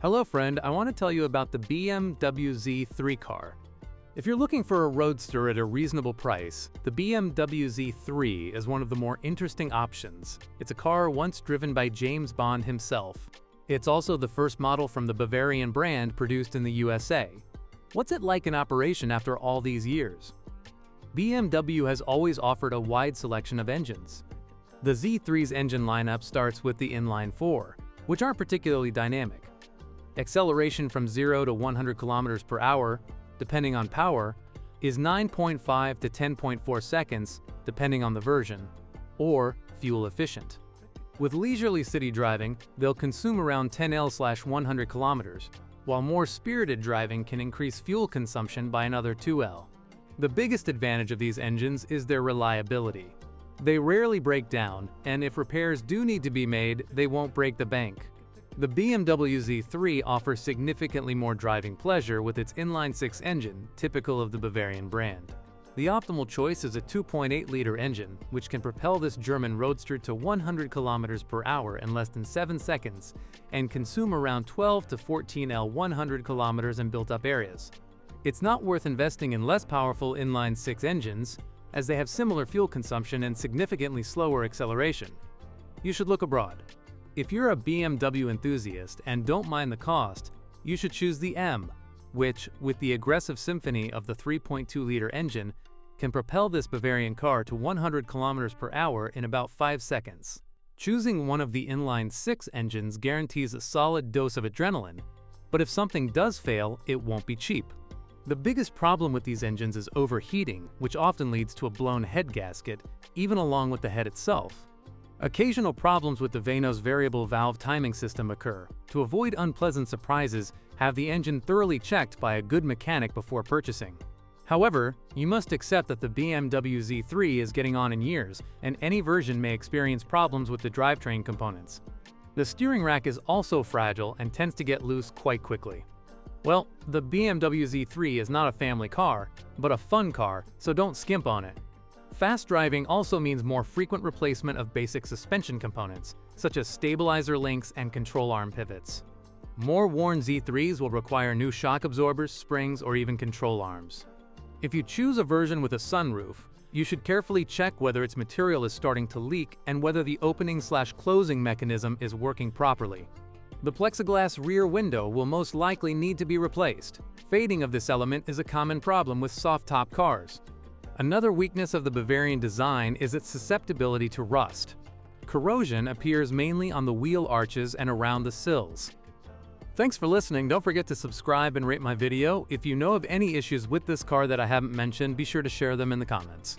Hello friend, I want to tell you about the BMW Z3 car. If you're looking for a roadster at a reasonable price, the BMW Z3 is one of the more interesting options. It's a car once driven by James Bond himself. It's also the first model from the Bavarian brand produced in the USA. What's it like in operation after all these years? BMW has always offered a wide selection of engines. The Z3's engine lineup starts with the inline-4, which aren't particularly dynamic. Acceleration from 0 to 100 km per hour, depending on power, is 9.5 to 10.4 seconds, depending on the version, or fuel efficient. With leisurely city driving, they'll consume around 10L/100 km, while more spirited driving can increase fuel consumption by another 2L. The biggest advantage of these engines is their reliability. They rarely break down, and if repairs do need to be made, they won't break the bank. The BMW Z3 offers significantly more driving pleasure with its inline-6 engine, typical of the Bavarian brand. The optimal choice is a 2.8-liter engine, which can propel this German roadster to 100 km per hour in less than 7 seconds and consume around 12 to 14L 100 km in built-up areas. It's not worth investing in less powerful inline-6 engines, as they have similar fuel consumption and significantly slower acceleration. You should look abroad. If you're a BMW enthusiast and don't mind the cost, you should choose the M, which, with the aggressive symphony of the 3.2-liter engine, can propel this Bavarian car to 100 km per hour in about 5 seconds. Choosing one of the inline-6 engines guarantees a solid dose of adrenaline, but if something does fail, it won't be cheap. The biggest problem with these engines is overheating, which often leads to a blown head gasket, even along with the head itself. Occasional problems with the Vano's variable valve timing system occur. To avoid unpleasant surprises, have the engine thoroughly checked by a good mechanic before purchasing. However, you must accept that the BMW Z3 is getting on in years, and any version may experience problems with the drivetrain components. The steering rack is also fragile and tends to get loose quite quickly. Well, the BMW Z3 is not a family car, but a fun car, so don't skimp on it. Fast driving also means more frequent replacement of basic suspension components, such as stabilizer links and control arm pivots. More worn Z3s will require new shock absorbers, springs, or even control arms. If you choose a version with a sunroof, you should carefully check whether its material is starting to leak and whether the opening/closing mechanism is working properly. The plexiglass rear window will most likely need to be replaced. Fading of this element is a common problem with soft-top cars. Another weakness of the Bavarian design is its susceptibility to rust. Corrosion appears mainly on the wheel arches and around the sills. Thanks for listening. Don't forget to subscribe and rate my video. If you know of any issues with this car that I haven't mentioned, be sure to share them in the comments.